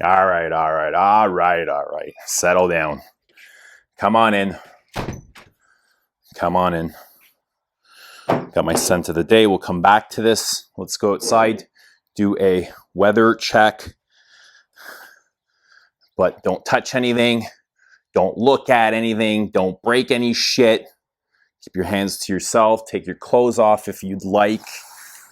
All right, all right, all right, all right. Settle down. Come on in. Come on in. Got my scent of the day. We'll come back to this. Let's go outside, do a weather check, but don't touch anything. Don't look at anything. Don't break any shit. Keep your hands to yourself. Take your clothes off if you'd like.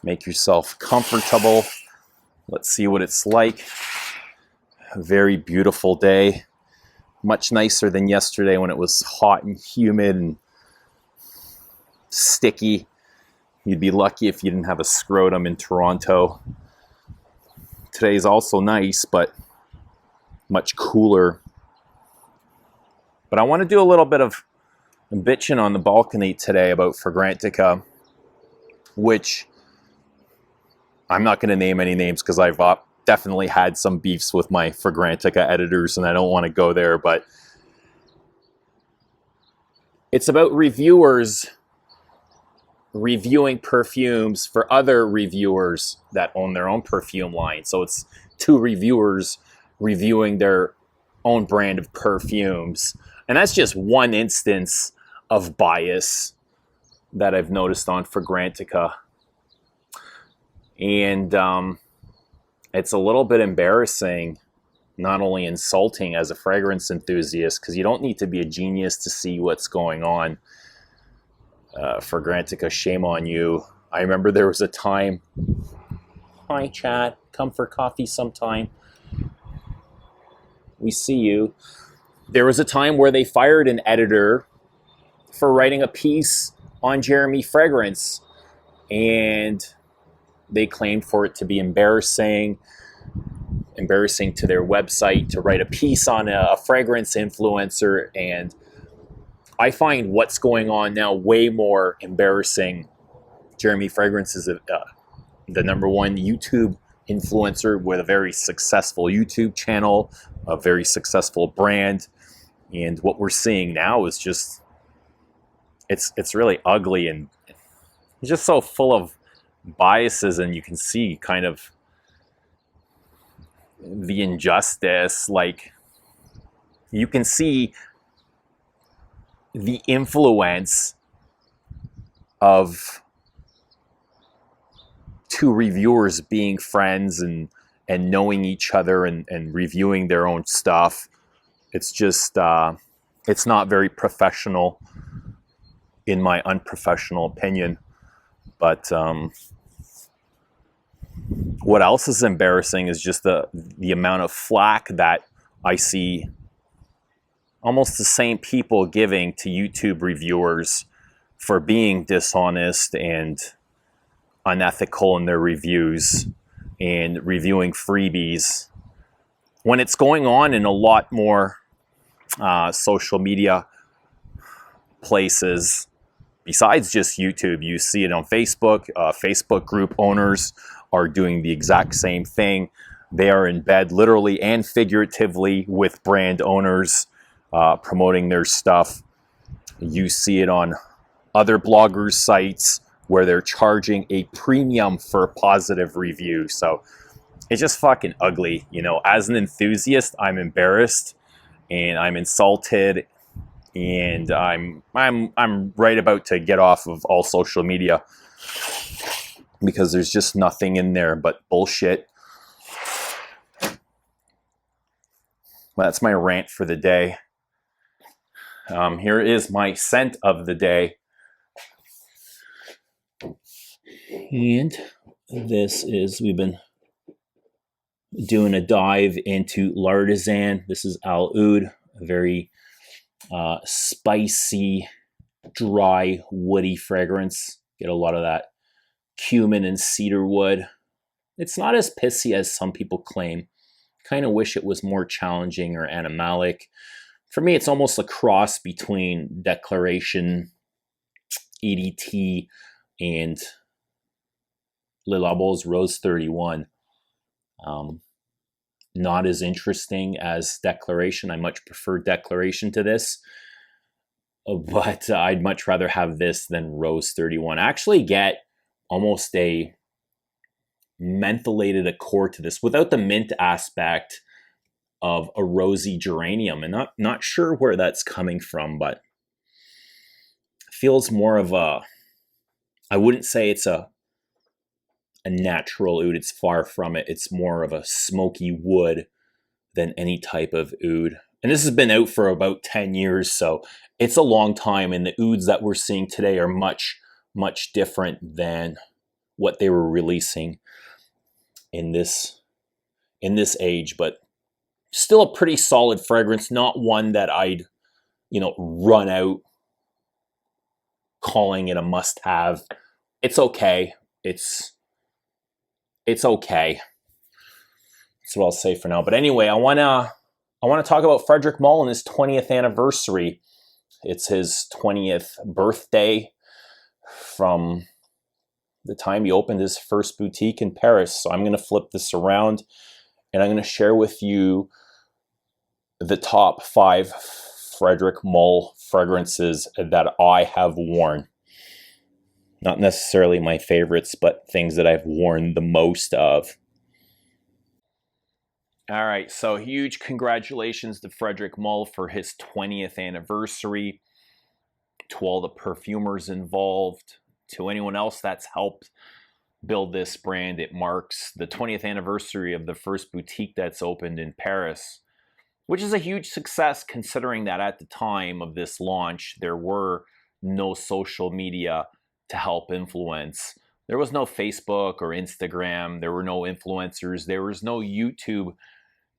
Make yourself comfortable. Let's see what it's like. A very beautiful day. Much nicer than yesterday when it was hot and humid and sticky. You'd be lucky if you didn't have a scrotum in Toronto. Today's also nice, but much cooler. But I want to do a little bit of bitching on the balcony today about Fragrantica, which I'm not going to name any names because I've definitely had some beefs with my Fragrantica editors and I don't want to go there, but it's about reviewers reviewing perfumes for other reviewers that own their own perfume line. So it's two reviewers reviewing their own brand of perfumes. And that's just one instance of bias that I've noticed on Fragrantica. And it's a little bit embarrassing, not only insulting as a fragrance enthusiast, because you don't need to be a genius to see what's going on. Fragrantica, shame on you. I remember there was a time, hi chat, come for coffee sometime. We see you. There was a time where they fired an editor for writing a piece on Jeremy Fragrance, and they claimed for it to be embarrassing to their website to write a piece on a fragrance influencer. And I find what's going on now way more embarrassing. Jeremy Fragrance is the number one YouTube influencer with a very successful YouTube channel, a very successful brand. And what we're seeing now is just, it's really ugly and it's just so full of biases, and you can see kind of the injustice. Like, you can see the influence of two reviewers being friends and knowing each other and reviewing their own stuff. It's just, it's not very professional in my unprofessional opinion. But what else is embarrassing is just the amount of flack that I see almost the same people giving to YouTube reviewers for being dishonest and unethical in their reviews and reviewing freebies, when it's going on in a lot more social media places besides just YouTube. You see it on Facebook. Facebook group owners are doing the exact same thing. They are in bed literally and figuratively with brand owners promoting their stuff. You see it on other bloggers' sites where they're charging a premium for a positive review. So it's just fucking ugly. You know, as an enthusiast, I'm embarrassed and I'm insulted, and I'm right about to get off of all social media because there's just nothing in there but bullshit. Well, that's my rant for the day. Here is my scent of the day. And this is, we've been doing a dive into L'Artisan. This is Al Oud, a very spicy, dry, woody fragrance. Get a lot of that cumin and cedar wood. It's not as pissy as some people claim. Kind of wish it was more challenging or animalic. For me, it's almost a cross between Declaration, EDT, and Le Label's Rose 31. Not as interesting as Declaration. I much prefer Declaration to this. But I'd much rather have this than Rose 31. I actually get almost a mentholated accord to this without the mint aspect, of a rosy geranium, and not sure where that's coming from, but feels more of a, I wouldn't say it's a natural oud. It's far from it. It's more of a smoky wood than any type of oud. And this has been out for about 10 years, so it's a long time, and the ouds that we're seeing today are much, much different than what they were releasing in this age, but still a pretty solid fragrance, not one that I'd, run out calling it a must-have. It's okay. It's okay. That's what I'll say for now. But anyway, I want to talk about Frederic Malle and his 20th anniversary. It's his 20th birthday from the time he opened his first boutique in Paris. So I'm going to flip this around, and I'm going to share with you the top 5 Frederic Malle fragrances that I have worn. Not necessarily my favorites, but things that I've worn the most of. All right, so huge congratulations to Frederic Malle for his 20th anniversary, to all the perfumers involved, to anyone else that's helped build this brand. It marks the 20th anniversary of the first boutique that's opened in Paris, which is a huge success considering that at the time of this launch, there were no social media to help influence. There was no Facebook or Instagram. There were no influencers. There was no YouTube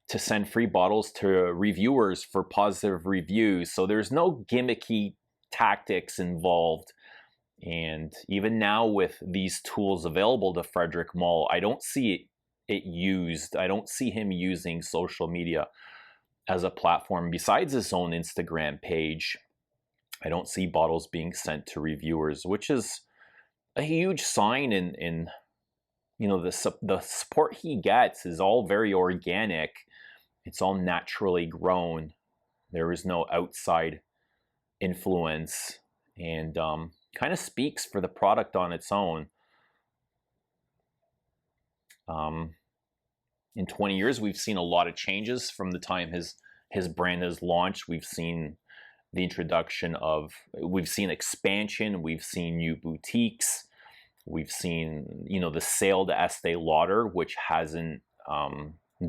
to send free bottles to reviewers for positive reviews. So there's no gimmicky tactics involved. And even now with these tools available to Frederic Malle, I don't see it used. I don't see him using social media as a platform. Besides his own Instagram page, I don't see bottles being sent to reviewers, which is a huge sign in the support he gets is all very organic. It's all naturally grown. There is no outside influence, and kind of speaks for the product on its own. In 20 years, we've seen a lot of changes from the time his brand has launched. We've seen the introduction of, we've seen expansion, we've seen new boutiques, we've seen, the sale to Estee Lauder, which hasn't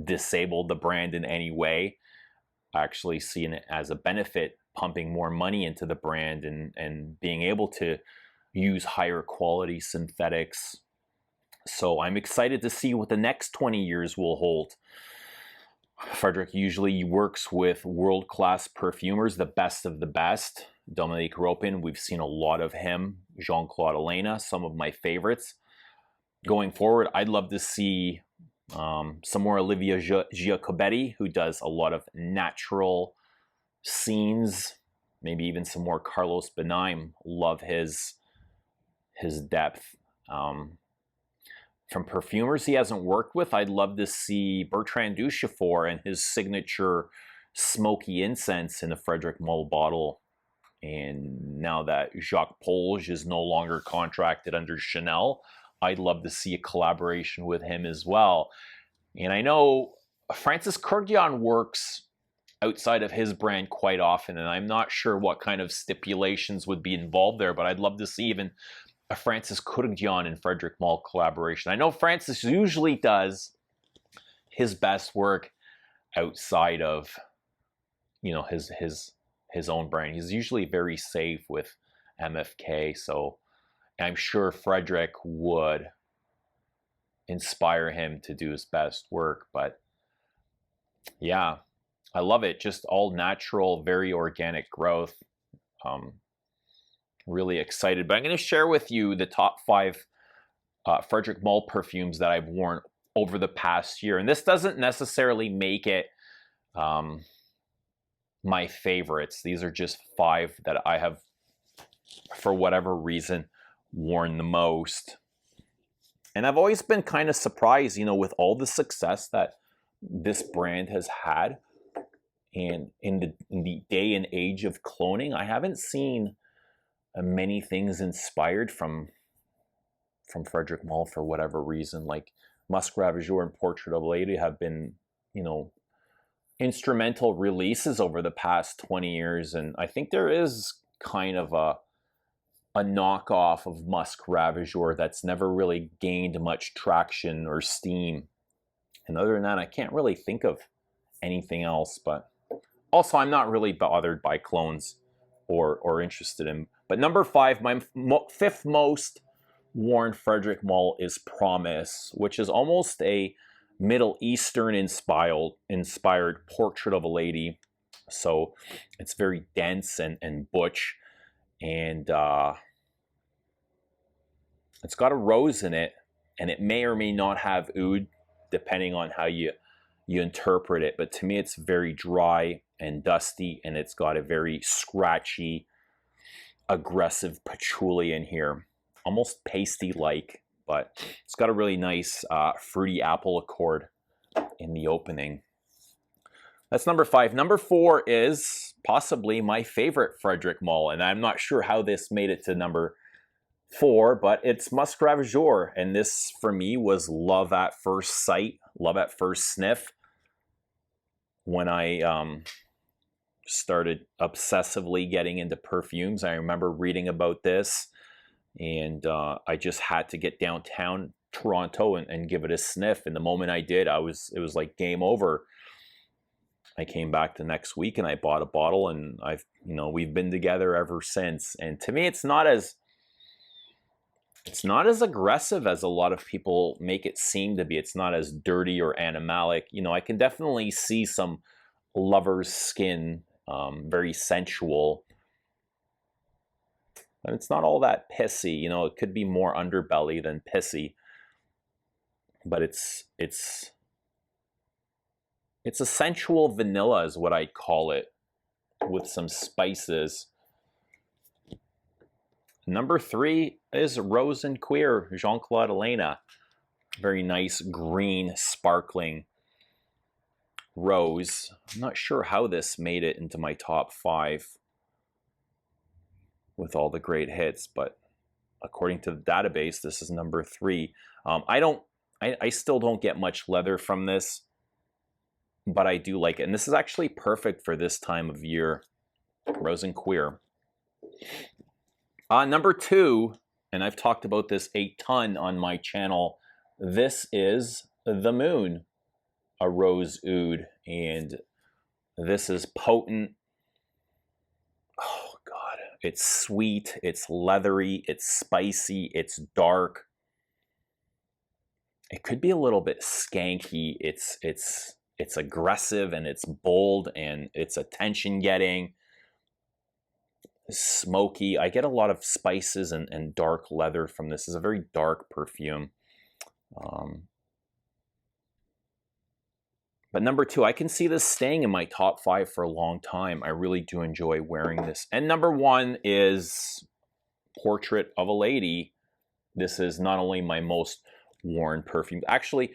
disabled the brand in any way. Actually seen it as a benefit, pumping more money into the brand and being able to use higher quality synthetics. So I'm excited to see what the next 20 years will hold. Frederic usually works with world-class perfumers, the best of the best. Dominique Ropin, we've seen a lot of him. Jean-Claude Elena, some of my favorites. Going forward, I'd love to see some more Olivia Giacobetti, who does a lot of natural scenes. Maybe even some more Carlos Benaim. Love his depth. From perfumers he hasn't worked with, I'd love to see Bertrand Duchefort and his signature smoky incense in a Frederic Malle bottle. And now that Jacques Polge is no longer contracted under Chanel, I'd love to see a collaboration with him as well. And I know Francis Kurkdjian works outside of his brand quite often, and I'm not sure what kind of stipulations would be involved there, but I'd love to see even a Francis Kurkdjian and Frederic Malle collaboration. I know Francis usually does his best work outside of, his own brand. He's usually very safe with MFK, so I'm sure Frederic would inspire him to do his best work. But yeah, I love it. Just all natural, very organic growth. Really excited. But I'm going to share with you the top 5 Frederic Malle perfumes that I've worn over the past year. And this doesn't necessarily make it my favorites. These are just 5 that I have, for whatever reason, worn the most. And I've always been kind of surprised, with all the success that this brand has had, and in the day and age of cloning, I haven't seen many things inspired from Frederic Malle for whatever reason. Like Musk Ravageur and Portrait of a Lady have been, instrumental releases over the past 20 years, and I think there is kind of a knockoff of Musk Ravageur that's never really gained much traction or steam. And other than that, I can't really think of anything else. But also, I'm not really bothered by clones or interested in. But number 5, my fifth most worn Frederic Malle is Promise, which is almost a Middle Eastern inspired portrait of a lady. So it's very dense and butch. And it's got a rose in it, and it may or may not have oud, depending on how you interpret it. But to me, it's very dry and dusty, and it's got a very scratchy, aggressive patchouli in here, almost pasty-like, but it's got a really nice fruity apple accord in the opening. That's number 5. Number 4 is possibly my favorite Frederic Malle, and I'm not sure how this made it to number 4, but it's Musk Ravageur, and this for me was love at first sight, love at first sniff. When I started obsessively getting into perfumes, I remember reading about this, and I just had to get downtown Toronto and give it a sniff. And the moment I did, it was like game over. I came back the next week and I bought a bottle, and we've been together ever since. And to me, it's not as aggressive as a lot of people make it seem to be. It's not as dirty or animalic. I can definitely see some lover's skin, very sensual, but it's not all that pissy. It could be more underbelly than pissy, but it's a sensual vanilla is what I'd call it, with some spices. Number 3 is Rose and Queer, Jean-Claude Elena. Very nice green, sparkling rose. I'm not sure how this made it into my top 5 with all the great hits, but according to the database, this is number 3. I still don't get much leather from this, but I do like it. And this is actually perfect for this time of year. Rose and Queer. Number 2, and I've talked about this a ton on my channel, this is The Moon, a rose oud, and this is potent. Oh God, it's sweet, it's leathery, it's spicy, it's dark. It could be a little bit skanky. It's aggressive, and it's bold, and it's attention-getting. Smoky. I get a lot of spices and dark leather from this. It's a very dark perfume. But number 2, I can see this staying in my top 5 for a long time. I really do enjoy wearing this. And number 1 is Portrait of a Lady. This is not only my most worn perfume. Actually,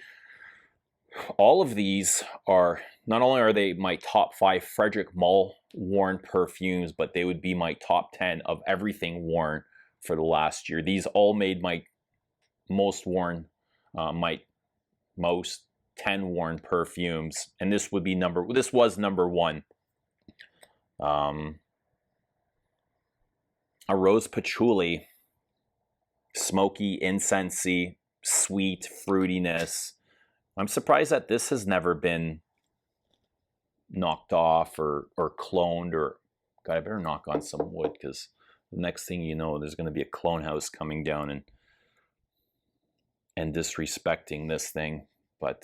all of these are, not only are they my top 5 Frederic Malle worn perfumes, but they would be my top 10 of everything worn for the last year. These all made my most worn, my most 10 worn perfumes, and this was number 1. A rose patchouli, smoky, incensey, sweet fruitiness. I'm surprised that this has never been knocked off or cloned, or God, I better knock on some wood, because the next thing you know, there's going to be a clone house coming down and disrespecting this thing. But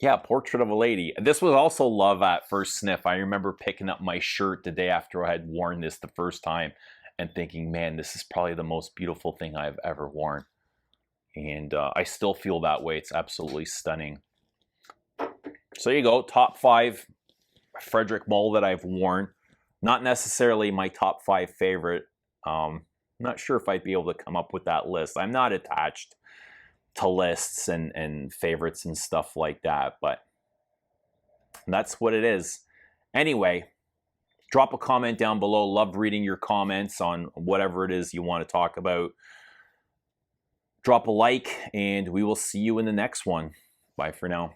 yeah, Portrait of a Lady. This was also love at first sniff. I remember picking up my shirt the day after I had worn this the first time and thinking, man, this is probably the most beautiful thing I've ever worn. And I still feel that way. It's absolutely stunning. So there you go, top 5 Frederic Malle that I've worn. Not necessarily my top 5 favorite. I'm not sure if I'd be able to come up with that list. I'm not attached to lists and favorites and stuff like that, but that's what it is. Anyway, drop a comment down below. Love reading your comments on whatever it is you want to talk about. Drop a like, and we will see you in the next one. Bye for now.